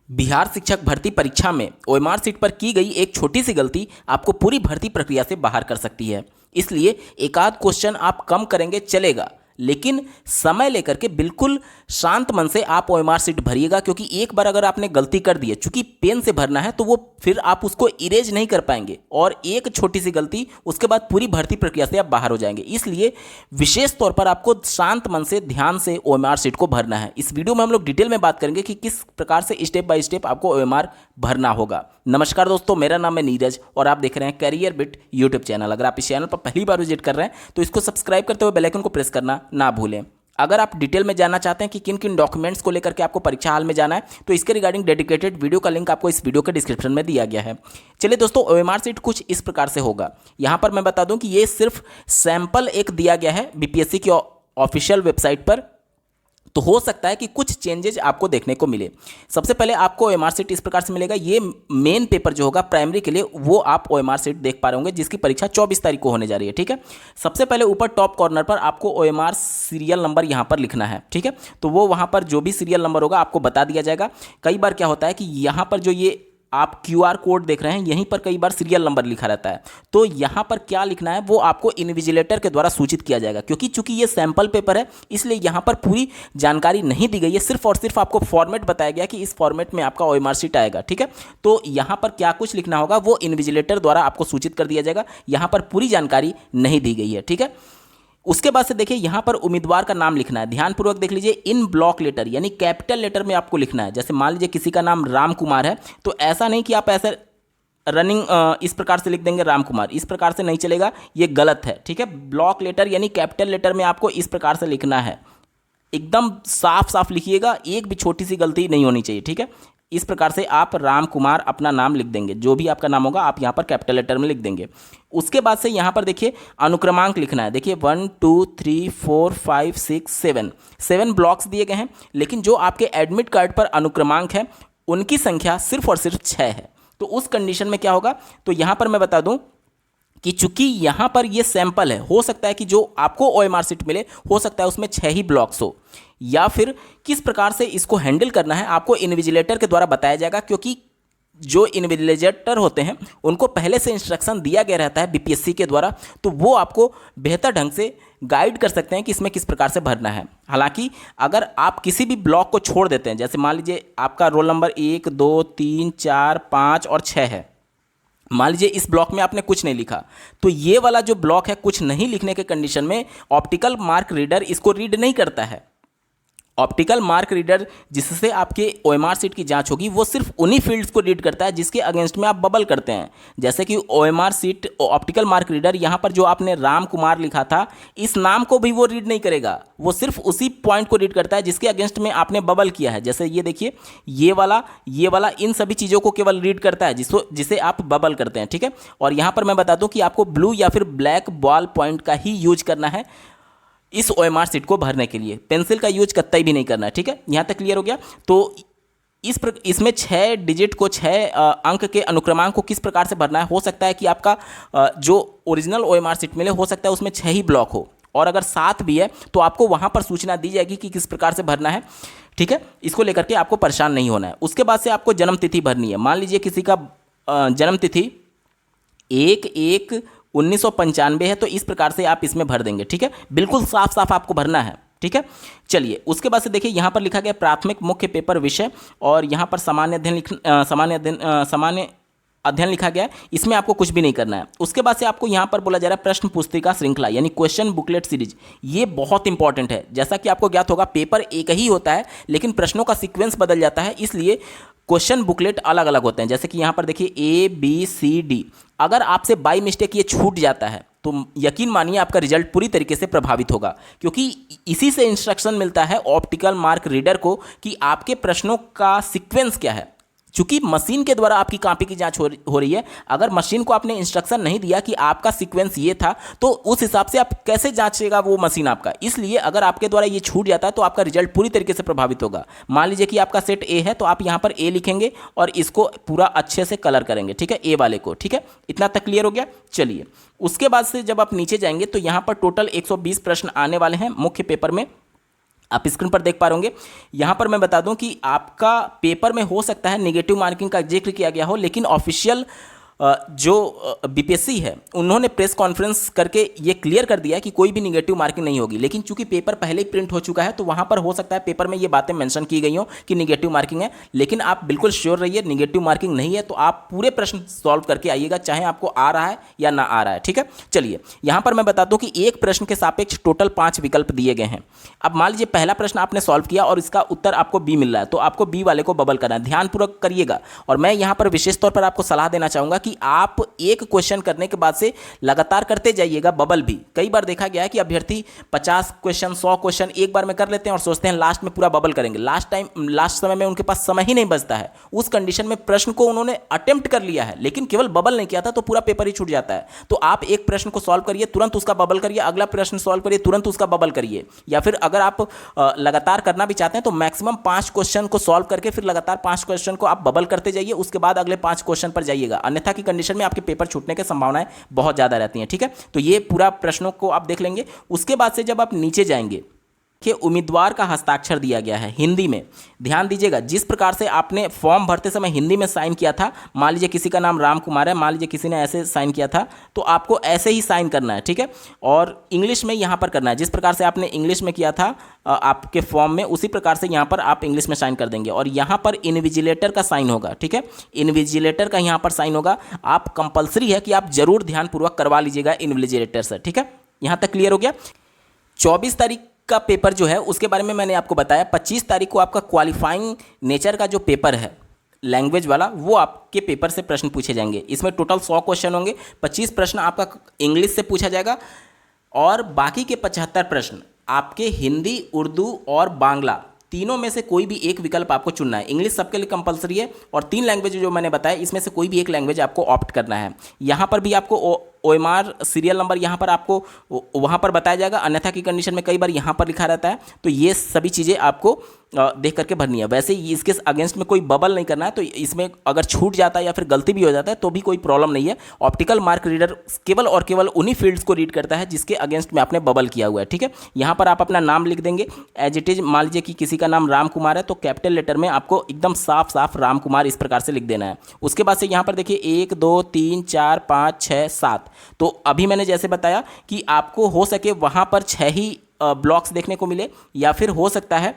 बिहार शिक्षक भर्ती परीक्षा में ओएमआर सीट पर की गई एक छोटी सी गलती आपको पूरी भर्ती प्रक्रिया से बाहर कर सकती है। इसलिए एक आध क्वेश्चन आप कम करेंगे चलेगा, लेकिन समय लेकर के बिल्कुल शांत मन से आप ओएमआर सीट भरिएगा, क्योंकि एक बार अगर आपने गलती कर दी है, चूंकि पेन से भरना है तो वो फिर आप उसको इरेज नहीं कर पाएंगे और एक छोटी सी गलती उसके बाद पूरी भर्ती प्रक्रिया से आप बाहर हो जाएंगे। इसलिए विशेष तौर पर आपको शांत मन से ध्यान से ओएमआर सीट को भरना है। इस वीडियो में हम लोग डिटेल में बात करेंगे कि किस प्रकार से स्टेप बाय स्टेप आपको ओएमआर भरना होगा। नमस्कार दोस्तों, मेरा नाम है नीरज और आप देख रहे हैं कैरियर बिट यूट्यूब चैनल। अगर आप इस चैनल पर पहली बार विजिट कर रहे हैं तो इसको सब्सक्राइब करते हुए बेल आइकन को प्रेस करना ना भूलें। अगर आप डिटेल में जानना चाहते हैं कि किन किन डॉक्यूमेंट्स को लेकर के आपको परीक्षा हाल में जाना है तो इसके रिगार्डिंग डेडिकेटेड वीडियो का लिंक आपको इस वीडियो के डिस्क्रिप्शन में दिया गया है। चलिए दोस्तों, ओएमआर सीट कुछ इस प्रकार से होगा। यहाँ पर मैं बता दूं कि ये सिर्फ सैंपल एक दिया गया है बीपीएससी की ऑफिशियल वेबसाइट पर, तो हो सकता है कि कुछ चेंजेज आपको देखने को मिले। सबसे पहले आपको ओएमआर सीट इस प्रकार से मिलेगा। ये मेन पेपर जो होगा प्राइमरी के लिए, वो आप ओएमआर सीट देख पा रहे होंगे, जिसकी परीक्षा 24 तारीख को होने जा रही है। ठीक है, सबसे पहले ऊपर टॉप कॉर्नर पर आपको ओएमआर सीरियल नंबर यहाँ पर लिखना है। ठीक है, तो वो वहाँ पर जो भी सीरियल नंबर होगा आपको बता दिया जाएगा। कई बार क्या होता है कि यहाँ पर जो ये आप क्यूआर कोड देख रहे हैं, यहीं पर कई बार सीरियल नंबर लिखा रहता है, तो यहाँ पर क्या लिखना है वो आपको इन्विजिलेटर के द्वारा सूचित किया जाएगा। क्योंकि चूंकि ये सैंपल पेपर है, इसलिए यहाँ पर पूरी जानकारी नहीं दी गई है, सिर्फ और सिर्फ आपको फॉर्मेट बताया गया कि इस फॉर्मेट में आपका ओएमआर सीट आएगा। ठीक है, तो यहाँ पर क्या कुछ लिखना होगा वो इन्विजिलेटर द्वारा आपको सूचित कर दिया जाएगा। यहाँ पर पूरी जानकारी नहीं दी गई है। ठीक है, उसके बाद से देखिए यहाँ पर उम्मीदवार का नाम लिखना है। ध्यानपूर्वक देख लीजिए, इन ब्लॉक लेटर यानी कैपिटल लेटर में आपको लिखना है। जैसे मान लीजिए किसी का नाम राम कुमार है, तो ऐसा नहीं कि आप ऐसे रनिंग इस प्रकार से लिख देंगे राम कुमार, इस प्रकार से नहीं चलेगा, ये गलत है। ठीक है, ब्लॉक लेटर यानी कैपिटल लेटर में आपको इस प्रकार से लिखना है। एकदम साफ साफ लिखिएगा, एक भी छोटी सी गलती नहीं होनी चाहिए। ठीक है, इस प्रकार से आप राम कुमार अपना नाम लिख देंगे, जो भी आपका नाम होगा आप यहाँ पर कैपिटल लेटर में लिख देंगे। उसके बाद से यहाँ पर देखिए अनुक्रमांक लिखना है। देखिए 1 2 3 4 5 6 7 ब्लॉक्स दिए गए हैं, लेकिन जो आपके एडमिट कार्ड पर अनुक्रमांक है उनकी संख्या सिर्फ और सिर्फ 6 है। तो उस कंडीशन में क्या होगा, तो यहाँ पर मैं बता दूँ कि चूंकि यहाँ पर ये सैंपल है, हो सकता है कि जो आपको ओएमआर सीट मिले हो सकता है उसमें 6 ही ब्लॉक्स हो, या फिर किस प्रकार से इसको हैंडल करना है आपको इन्विजिलेटर के द्वारा बताया जाएगा। क्योंकि जो इन्विजिलेटर होते हैं उनको पहले से इंस्ट्रक्शन दिया गया रहता है बीपीएससी के द्वारा, तो वो आपको बेहतर ढंग से गाइड कर सकते हैं कि इसमें किस प्रकार से भरना है। हालांकि अगर आप किसी भी ब्लॉक को छोड़ देते हैं, जैसे मान लीजिए आपका रोल नंबर 1 2 3 4 5 और 6 है, मान लीजिए इस ब्लॉक में आपने कुछ नहीं लिखा, तो ये वाला जो ब्लॉक है कुछ नहीं लिखने के कंडीशन में ऑप्टिकल मार्क रीडर इसको रीड नहीं करता है। ऑप्टिकल मार्क रीडर जिससे आपके ओएमआर सीट की जांच होगी वो सिर्फ उन्हीं फील्ड्स को रीड करता है जिसके अगेंस्ट में आप बबल करते हैं। जैसे कि OMR sheet optical mark reader यहाँ पर जो आपने राम कुमार लिखा था, इस नाम को भी वो रीड नहीं करेगा, वो सिर्फ उसी पॉइंट को रीड करता है जिसके अगेंस्ट में आपने बबल किया है। जैसे ये देखिए, ये वाला इन सभी चीज़ों को केवल रीड करता है जिसे आप बबल करते हैं। ठीक है, और यहाँ पर मैं बता दूँ कि आपको ब्लू या फिर ब्लैक बॉल पॉइंट का ही यूज करना है इस ओएमआर सीट को भरने के लिए, पेंसिल का यूज कतई भी नहीं करना है। ठीक है, यहाँ तक क्लियर हो गया। तो इसमें 6 डिजिट को 6 अंक के अनुक्रमांक को किस प्रकार से भरना है, हो सकता है कि आपका जो ओरिजिनल ओएमआर सीट मिले हो सकता है उसमें 6 ही ब्लॉक हो, और अगर 7 भी है तो आपको वहाँ पर सूचना दी जाएगी कि किस प्रकार से भरना है। ठीक है, इसको लेकर के आपको परेशान नहीं होना है। उसके बाद से आपको जन्म तिथि भरनी है। मान लीजिए किसी का जन्म तिथि 1/1/1995 है, तो इस प्रकार से आप इसमें भर देंगे। ठीक है, बिल्कुल साफ साफ आपको भरना है। ठीक है, चलिए उसके बाद से देखिए यहाँ पर लिखा गया प्राथमिक मुख्य पेपर विषय, और यहाँ पर सामान्य अध्ययन लिखा गया है, इसमें आपको कुछ भी नहीं करना है। उसके बाद से आपको यहाँ पर बोला जा रहा है प्रश्न पुस्तिका श्रृंखला यानी क्वेश्चन बुकलेट सीरीज। ये बहुत इंपॉर्टेंट है। जैसा कि आपको ज्ञात होगा पेपर एक ही होता है लेकिन प्रश्नों का सीक्वेंस बदल जाता है, इसलिए क्वेश्चन बुकलेट अलग अलग होते हैं। जैसे कि यहाँ पर देखिए ABCD, अगर आपसे बाई मिस्टेक ये छूट जाता है तो यकीन मानिए आपका रिजल्ट पूरी तरीके से प्रभावित होगा, क्योंकि इसी से इंस्ट्रक्शन मिलता है ऑप्टिकल मार्क रीडर को कि आपके प्रश्नों का सीक्वेंस क्या है। चूंकि मशीन के द्वारा आपकी कॉपी की जांच हो रही है, अगर मशीन को आपने इंस्ट्रक्शन नहीं दिया कि आपका सीक्वेंस ये था तो उस हिसाब से आप कैसे जांचेगा वो मशीन आपका। इसलिए अगर आपके द्वारा ये छूट जाता है तो आपका रिजल्ट पूरी तरीके से प्रभावित होगा। मान लीजिए कि आपका सेट ए है तो आप यहाँ पर ए लिखेंगे और इसको पूरा अच्छे से कलर करेंगे। ठीक है, ए वाले को। ठीक है, इतना तक क्लियर हो गया। चलिए उसके बाद से जब आप नीचे जाएंगे तो यहाँ पर टोटल 120 प्रश्न आने वाले हैं मुख्य पेपर में। आप स्क्रीन पर देख पा रहे होंगे। यहाँ पर मैं बता दूं कि आपका पेपर में हो सकता है नेगेटिव मार्किंग का जिक्र किया गया हो, लेकिन ऑफिशियल जो बीपीएससी है उन्होंने प्रेस कॉन्फ्रेंस करके ये क्लियर कर दिया है कि कोई भी निगेटिव मार्किंग नहीं होगी। लेकिन चूंकि पेपर पहले ही प्रिंट हो चुका है तो वहाँ पर हो सकता है पेपर में ये बातें मेंशन की गई हो कि निगेटिव मार्किंग है, लेकिन आप बिल्कुल श्योर रहिए निगेटिव मार्किंग नहीं है। तो आप पूरे प्रश्न सॉल्व करके आइएगा, चाहे आपको आ रहा है या ना आ रहा है, ठीक है। चलिए यहाँ पर मैं बता दूँ कि एक प्रश्न के सापेक्ष टोटल 5 विकल्प दिए गए हैं। अब मान लीजिए पहला प्रश्न आपने सॉल्व किया और इसका उत्तर आपको बी मिल रहा है, तो आपको बी वाले को बबल करना है। ध्यानपूर्वक करिएगा, और मैं यहाँ पर विशेष तौर पर आपको सलाह देना चाहूँगा कि आप एक क्वेश्चन करने के बाद से लगातार करते जाइएगा बबल भी। कई बार देखा गया है कि अभ्यर्थी 50 क्वेश्चन 100 क्वेश्चन एक बार में कर लेते हैं और सोचते हैं लास्ट में पूरा बबल करेंगे। लास्ट समय में उनके पास समय ही नहीं बचता है। उस कंडीशन में प्रश्न को उन्होंने अटेम्प्ट कर लिया है लेकिन केवल बबल नहीं किया था, तो पूरा पेपर ही छूट जाता है। तो आप एक प्रश्न को सॉल्व करिए, तुरंत उसका बबल करिए, अगला प्रश्न सॉल्व करिए, तुरंत उसका बबल करिए। या फिर अगर आप लगातार करना भी चाहते हैं तो मैक्सिमम 5 क्वेश्चन को सॉल्व करके फिर लगातार 5 क्वेश्चन को आप बबल करते जाइए, उसके बाद अगले 5 क्वेश्चन पर जाइएगा। अन्यथा की कंडीशन में आपके पेपर छूटने की संभावनाएं बहुत ज्यादा रहती हैं, ठीक है। तो ये पूरा प्रश्नों को आप देख लेंगे। उसके बाद से जब आप नीचे जाएंगे कि उम्मीदवार का हस्ताक्षर दिया गया है हिंदी में। ध्यान दीजिएगा, जिस प्रकार से आपने फॉर्म भरते समय हिंदी में साइन किया था, मान लीजिए किसी का नाम राम कुमार है, मान लीजिए किसी ने ऐसे साइन किया था, तो आपको ऐसे ही साइन करना है, ठीक है। और इंग्लिश में यहाँ पर करना है, जिस प्रकार से आपने इंग्लिश में किया था आपके फॉर्म में, उसी प्रकार से यहाँ पर आप इंग्लिश में साइन कर देंगे। और यहाँ पर इन्विजिलेटर का साइन होगा, ठीक है। इन्विजिलेटर का यहाँ पर साइन होगा। आप कंपल्सरी है कि आप जरूर ध्यानपूर्वक करवा लीजिएगा इन्विजिलेटर से, ठीक है। यहाँ तक क्लियर हो गया। 24 तारीख का पेपर जो है उसके बारे में मैंने आपको बताया। 25 तारीख को आपका क्वालिफाइंग नेचर का जो पेपर है लैंग्वेज वाला, वो आपके पेपर से प्रश्न पूछे जाएंगे। इसमें टोटल 100 क्वेश्चन होंगे। 25 प्रश्न आपका इंग्लिश से पूछा जाएगा और बाकी के 75 प्रश्न आपके हिंदी, उर्दू और बांग्ला, तीनों में से कोई भी एक विकल्प आपको चुनना है। इंग्लिश सबके लिए कंपलसरी है और 3 लैंग्वेज जो मैंने बताया इसमें से कोई भी एक लैंग्वेज आपको ऑप्ट करना है। यहाँ पर भी आपको OMR सीरियल नंबर यहाँ पर आपको वहाँ पर बताया जाएगा, अन्यथा की कंडीशन में कई बार यहाँ पर लिखा रहता है। तो ये सभी चीज़ें आपको देख करके भरनी है। वैसे इसके अगेंस्ट में कोई बबल नहीं करना है, तो इसमें अगर छूट जाता है या फिर गलती भी हो जाता है तो भी कोई प्रॉब्लम नहीं है। ऑप्टिकल मार्क रीडर केवल और केवल उन्हीं फील्ड्स को रीड करता है जिसके अगेंस्ट में आपने बबल किया हुआ है, ठीक है। यहाँ पर आप अपना नाम लिख देंगे एज इट इज। मान लीजिए कि किसी का नाम राम कुमार है तो कैपिटल लेटर में आपको एकदम साफ साफ राम कुमार इस प्रकार से लिख देना है। उसके बाद से यहाँ पर देखिए 1 2 3 4 5 6 7। तो अभी मैंने जैसे बताया कि आपको हो सके वहाँ पर 6 ही ब्लॉक्स देखने को मिले, या फिर हो सकता है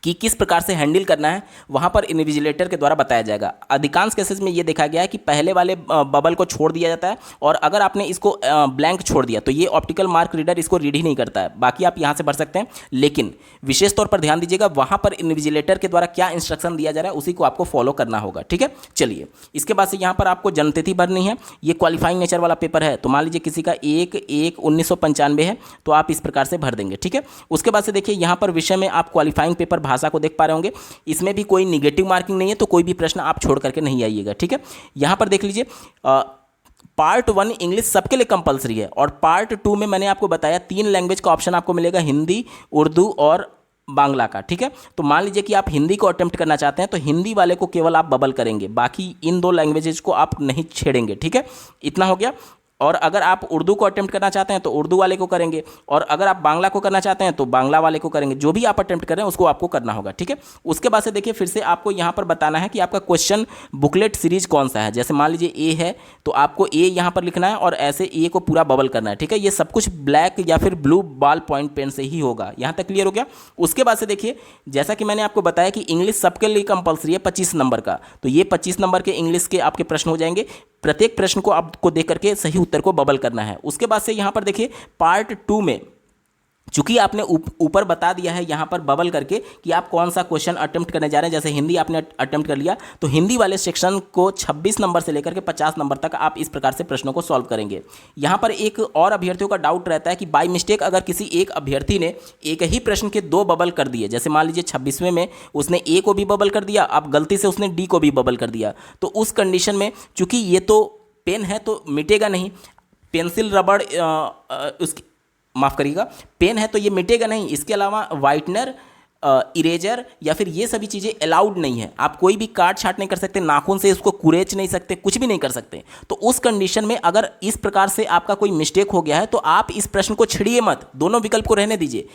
कि किस प्रकार से हैंडल करना है वहाँ पर इन्विजिलेटर के द्वारा बताया जाएगा। अधिकांश केसेस में ये देखा गया है कि पहले वाले बबल को छोड़ दिया जाता है और अगर आपने इसको ब्लैंक छोड़ दिया तो ये ऑप्टिकल मार्क रीडर इसको रीड ही नहीं करता है। बाकी आप यहाँ से भर सकते हैं, लेकिन विशेष तौर पर ध्यान दीजिएगा वहाँ पर इन्विजिलेटर के द्वारा क्या इंस्ट्रक्शन दिया जा रहा है उसी को आपको फॉलो करना होगा, ठीक है। चलिए, इसके बाद से यहाँ पर आपको जन्मतिथि भरनी है। ये क्वालिफाइंग नेचर वाला पेपर है, तो मान लीजिए किसी का 1/1/1995 है तो आप इस प्रकार से भर देंगे, ठीक है। उसके बाद से देखिए यहाँ पर विषय में आप क्वालिफाइंग पेपर भाषा को देख पा रहे होंगे। इसमें भी कोई निगेटिव मार्किंग नहीं है, तो कोई भी प्रश्न आप छोड़ करके नहीं आइएगा, ठीक है। यहां पर देख लीजिए पार्ट 1 इंग्लिश सबके लिए कंपलसरी है और पार्ट 2 में मैंने आपको बताया 3 लैंग्वेज का ऑप्शन आपको मिलेगा, हिंदी, उर्दू और बांग्ला का, ठीक है। तो मान लीजिए कि आप हिंदी को अटेम्प्ट करना चाहते हैं तो हिंदी वाले को केवल आप बबल करेंगे, बाकी इन 2 लैंग्वेजेस को आप नहीं छेड़ेंगे, ठीक है। इतना हो गया। और अगर आप उर्दू को अटेम्प्ट करना चाहते हैं तो उर्दू वाले को करेंगे, और अगर आप बांग्ला को करना चाहते हैं तो बांग्ला वाले को करेंगे। जो भी आप अटेम्प्ट कर रहे हैं उसको आपको करना होगा, ठीक है। उसके बाद से देखिए फिर से आपको यहाँ पर बताना है कि आपका क्वेश्चन बुकलेट सीरीज कौन सा है। जैसे मान लीजिए ए है तो आपको ए यहाँ पर लिखना है और ऐसे ए को पूरा बबल करना है, ठीक है। ये सब कुछ ब्लैक या फिर ब्लू बॉल पॉइंट पेन से ही होगा। यहाँ तक क्लियर हो गया। उसके बाद से देखिए जैसा कि मैंने आपको बताया कि इंग्लिश सबके लिए कंपलसरी है 25 नंबर का, तो ये 25 नंबर के इंग्लिश के आपके प्रश्न हो जाएंगे। प्रत्येक प्रश्न को आपको देख करके सही उत्तर को बबल करना है। उसके बाद से यहाँ पर देखिए पार्ट 2 में चूंकि आपने ऊपर बता दिया है यहाँ पर बबल करके कि आप कौन सा क्वेश्चन अटेम्प्ट करने जा रहे हैं। जैसे हिंदी आपने अटेम्प्ट कर लिया तो हिंदी वाले सेक्शन को 26 नंबर से लेकर के 50 नंबर तक आप इस प्रकार से प्रश्नों को सॉल्व करेंगे। यहाँ पर एक और अभ्यर्थियों का डाउट रहता है कि बाय मिस्टेक अगर किसी एक अभ्यर्थी ने एक ही प्रश्न के 2 बबल कर दिए, जैसे मान लीजिए 26वें में उसने ए को भी बबल कर दिया, अब गलती से उसने डी को भी बबल कर दिया, तो उस कंडीशन में चूंकि ये तो पेन है तो मिटेगा नहीं, पेंसिल रबड़ उसकी माफ़ करिएगा पेन है तो ये मिटेगा नहीं। इसके अलावा वाइटनर, इरेजर या फिर ये सभी चीज़ें अलाउड नहीं है। आप कोई भी काट छाट नहीं कर सकते, नाखून से उसको कुरेच नहीं सकते, कुछ भी नहीं कर सकते। तो उस कंडीशन में अगर इस प्रकार से आपका कोई मिस्टेक हो गया है तो आप इस प्रश्न को छिड़िए मत, दोनों विकल्प को रहने दीजिए।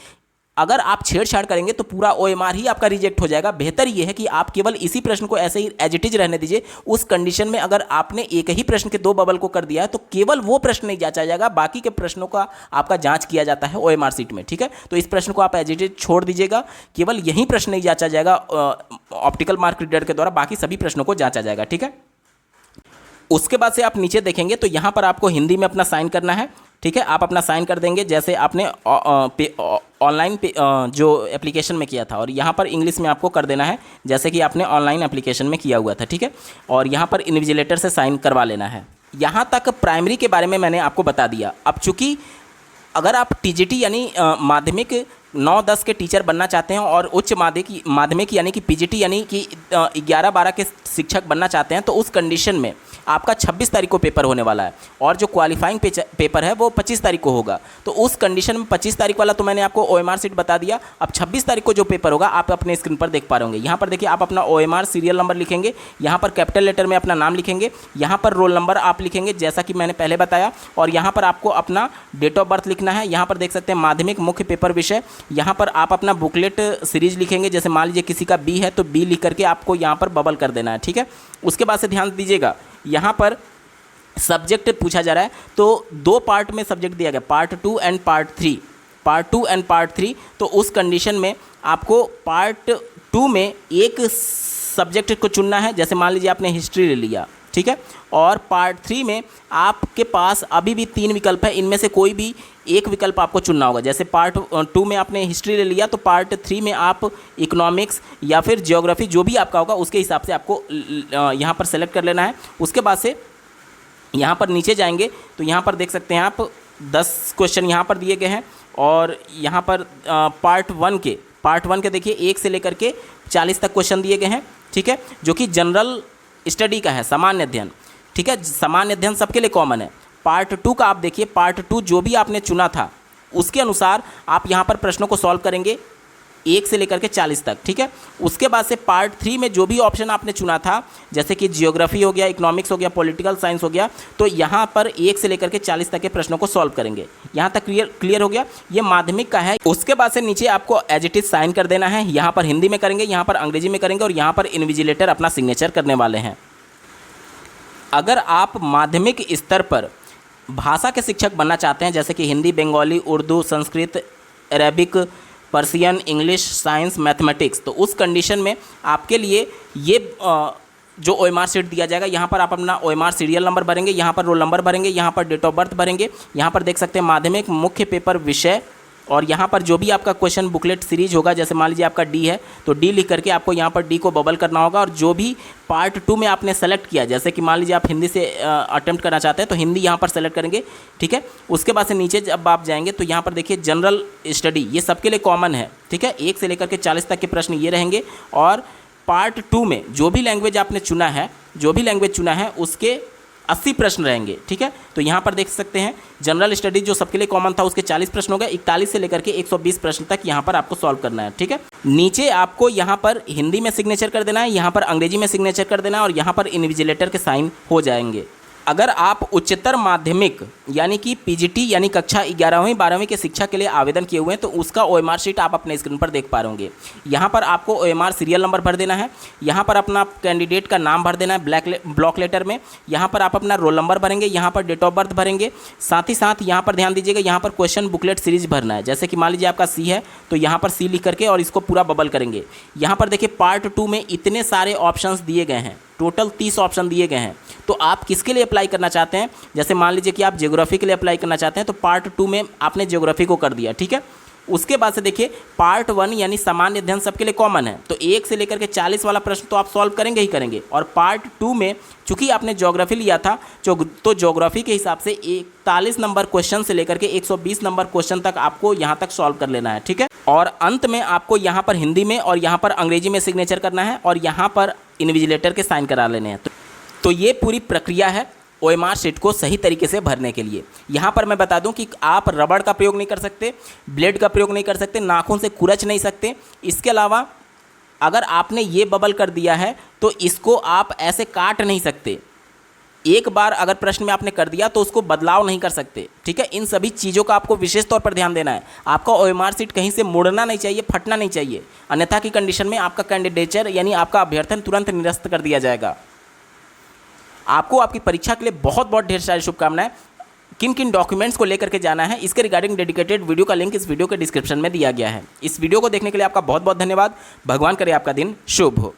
अगर आप छेड़छाड़ करेंगे तो पूरा ओएमआर ही आपका रिजेक्ट हो जाएगा। बेहतर यह है कि आप केवल इसी प्रश्न को ऐसे ही एज इट इज रहने दीजिए। उस कंडीशन में अगर आपने एक ही प्रश्न के 2 बबल को कर दिया है तो केवल वो प्रश्न नहीं जांचा जाएगा, बाकी के प्रश्नों का आपका जांच किया जाता है ओएमआर सीट में, ठीक है। तो इस प्रश्न को आप एज इट इज छोड़ दीजिएगा, केवल यही प्रश्न नहीं जांचा जाएगा ऑप्टिकल मार्क रीडर के द्वारा, बाकी सभी प्रश्नों को जांचा जाएगा, ठीक है। उसके बाद से आप नीचे देखेंगे तो यहाँ पर आपको हिंदी में अपना साइन करना है, ठीक है। आप अपना साइन कर देंगे जैसे आपने ऑनलाइन जो एप्लीकेशन में किया था, और यहाँ पर इंग्लिश में आपको कर देना है जैसे कि आपने ऑनलाइन एप्लीकेशन में किया हुआ था, ठीक है। और यहाँ पर इन्विजिलेटर से साइन करवा लेना है। यहाँ तक प्राइमरी के बारे में मैंने आपको बता दिया। अब चूँकि अगर आप टीजीटी यानी माध्यमिक 9-10 के टीचर बनना चाहते हैं और उच्च माध्यमिक यानी कि पीजीटी यानी कि 11-12 के शिक्षक बनना चाहते हैं, तो उस कंडीशन में आपका 26 तारीख को पेपर होने वाला है और जो क्वालिफाइंग पेपर है वो 25 तारीख को होगा। तो उस कंडीशन में 25 तारीख वाला तो मैंने आपको ओएमआर सीट बता दिया। अब 26 तारीख को जो पेपर होगा आप अपने स्क्रीन पर देख पा रहे होंगे। यहाँ पर देखिए, आप अपना ओएमआर सीरियल नंबर लिखेंगे, यहाँ पर कैपिटल लेटर में अपना नाम लिखेंगे, यहाँ पर रोल नंबर आप लिखेंगे जैसा कि मैंने पहले बताया, और यहाँ पर आपको अपना डेट ऑफ बर्थ लिखना है। यहाँ पर देख सकते हैं माध्यमिक मुख्य पेपर विषय, यहाँ पर आप अपना बुकलेट सीरीज लिखेंगे। जैसे मान लीजिए किसी का बी है तो बी लिख करके आपको यहाँ पर बबल कर देना है, ठीक है। उसके बाद से ध्यान दीजिएगा, यहाँ पर सब्जेक्ट पूछा जा रहा है तो 2 पार्ट में सब्जेक्ट दिया गया, part 2 and part 3, part 2 and part 3। तो उस कंडीशन में आपको पार्ट 2 में एक सब्जेक्ट को चुनना है। जैसे मान लीजिए आपने हिस्ट्री ले लिया, ठीक है, और पार्ट 3 में आपके पास अभी भी 3 विकल्प है, इनमें से कोई भी एक विकल्प आपको चुनना होगा। जैसे पार्ट 2 में आपने हिस्ट्री ले लिया तो पार्ट 3 में आप इकोनॉमिक्स या फिर ज्योग्राफी जो भी आपका होगा उसके हिसाब से आपको यहाँ पर सेलेक्ट कर लेना है। उसके बाद से यहाँ पर नीचे जाएंगे तो यहाँ पर देख सकते हैं आप 10 क्वेश्चन यहाँ पर दिए गए हैं, और यहाँ पर पार्ट 1 के देखिए 1 से लेकर के 40 तक क्वेश्चन दिए गए हैं, ठीक है, जो कि जनरल स्टडी का है, सामान्य अध्ययन, ठीक है। सामान्य अध्ययन सबके लिए कॉमन है। पार्ट 2 का आप देखिए, पार्ट 2 जो भी आपने चुना था उसके अनुसार आप यहाँ पर प्रश्नों को सॉल्व करेंगे 1 से लेकर के 40 तक, ठीक है। उसके बाद से पार्ट 3 में जो भी ऑप्शन आपने चुना था, जैसे कि जियोग्राफी हो गया, इकोनॉमिक्स हो गया, पॉलिटिकल साइंस हो गया, तो यहाँ पर 1 से लेकर के 40 तक के प्रश्नों को सॉल्व करेंगे। यहाँ तक क्लियर हो गया, ये माध्यमिक का है। उसके बाद से नीचे आपको एज इट इज साइन कर देना है। यहाँ पर हिंदी में करेंगे, यहाँ पर अंग्रेजी में करेंगे, और यहाँ पर इन्विजिलेटर अपना सिग्नेचर करने वाले हैं। अगर आप माध्यमिक स्तर पर भाषा के शिक्षक बनना चाहते हैं, जैसे कि Hindi, Bengali, Urdu, Sanskrit, Arabic, Persian, English, science, mathematics, तो उस कंडीशन में आपके लिए ये जो ओएमआर सीट दिया जाएगा, यहाँ पर आप अपना ओएमआर सीरियल नंबर भरेंगे, यहाँ पर रोल नंबर भरेंगे, यहाँ पर डेट ऑफ बर्थ भरेंगे, यहाँ पर देख सकते हैं माध्यमिक मुख्य पेपर विषय, और यहाँ पर जो भी आपका क्वेश्चन बुकलेट सीरीज होगा, जैसे मान लीजिए आपका डी है तो डी लिख करके आपको यहाँ पर डी को बबल करना होगा। और जो भी पार्ट 2 में आपने सेलेक्ट किया, जैसे कि मान लीजिए आप हिंदी से अटेम्प्ट करना चाहते हैं तो हिंदी यहाँ पर सेलेक्ट करेंगे, ठीक है। उसके बाद से नीचे जब आप जाएंगे तो यहाँ पर देखिए जनरल स्टडी, ये सबके लिए कॉमन है, ठीक है। 1 से लेकर के 40 तक के प्रश्न ये रहेंगे, और पार्ट 2 में जो भी लैंग्वेज आपने चुना है उसके 80 प्रश्न रहेंगे, ठीक है। तो यहाँ पर देख सकते हैं जनरल स्टडी जो सबके लिए कॉमन था उसके 40 प्रश्न हो गए, 41 से लेकर के 120 प्रश्न तक यहाँ पर आपको सॉल्व करना है, ठीक है। नीचे आपको यहाँ पर हिंदी में सिग्नेचर कर देना है, यहाँ पर अंग्रेजी में सिग्नेचर कर देना है, और यहाँ पर इन्विजिलेटर के साइन हो जाएंगे। अगर आप उच्चतर माध्यमिक यानी कि पीजीटी यानी कक्षा 11वीं 12वीं के शिक्षा के लिए आवेदन किए हुए हैं तो उसका ओएमआर शीट आप अपने स्क्रीन पर देख पा रहे होंगे। यहाँ पर आपको ओएमआर सीरियल नंबर भर देना है, यहाँ पर अपना कैंडिडेट का नाम भर देना है ब्लॉक लेटर में, यहाँ पर आप अपना रोल नंबर भरेंगे, यहाँ पर डेट ऑफ बर्थ भरेंगे, साथ ही साथ यहाँ पर ध्यान दीजिएगा यहाँ पर क्वेश्चन बुकलेट सीरीज भरना है। जैसे कि मान लीजिए आपका सी है तो यहाँ पर सी लिख करके और इसको पूरा बबल करेंगे। यहाँ पर देखिए पार्ट 2 में इतने सारे ऑप्शंस दिए गए हैं, टोटल 30 ऑप्शन दिए गए हैं। तो आप किसके लिए अप्लाई करना चाहते हैं, जैसे मान लीजिए कि आप ज्योग्राफी के लिए अप्लाई करना चाहते हैं तो पार्ट 2 में आपने ज्योग्राफी को कर दिया, ठीक है। उसके बाद से देखिए पार्ट 1 यानी सामान्य अध्ययन सबके लिए कॉमन है, तो 1 से लेकर के 40 वाला प्रश्न तो आप सॉल्व करेंगे ही करेंगे। और पार्ट 2 में चूंकि आपने ज्योग्राफी लिया था तो ज्योग्राफी के हिसाब से 41 नंबर क्वेश्चन से लेकर के 120 नंबर क्वेश्चन तक आपको यहाँ तक सॉल्व कर लेना है, ठीक है। और अंत में आपको यहाँ पर हिंदी में और यहाँ पर अंग्रेजी में सिग्नेचर करना है और यहाँ पर इन्विजिलेटर के साइन करा लेने हैं। तो ये पूरी प्रक्रिया है ओएमआर शीट को सही तरीके से भरने के लिए। यहाँ पर मैं बता दूं कि आप रबड़ का प्रयोग नहीं कर सकते, ब्लेड का प्रयोग नहीं कर सकते, नाखून से खुरच नहीं सकते। इसके अलावा अगर आपने ये बबल कर दिया है तो इसको आप ऐसे काट नहीं सकते, एक बार अगर प्रश्न में आपने कर दिया तो उसको बदलाव नहीं कर सकते, ठीक है। इन सभी चीज़ों का आपको विशेष तौर पर ध्यान देना है। आपका ओएमआर सीट कहीं से मुड़ना नहीं चाहिए, फटना नहीं चाहिए, अन्यथा की कंडीशन में आपका कैंडिडेचर यानी आपका अभ्यर्थन तुरंत निरस्त कर दिया जाएगा। आपको आपकी परीक्षा के लिए बहुत बहुत ढेर सारी शुभकामनाएं। किन किन डॉक्यूमेंट्स को लेकर के जाना है इसके रिगार्डिंग डेडिकेटेड वीडियो का लिंक इस वीडियो के डिस्क्रिप्शन में दिया गया है। इस वीडियो को देखने के लिए आपका बहुत बहुत धन्यवाद। भगवान करे आपका दिन शुभ हो।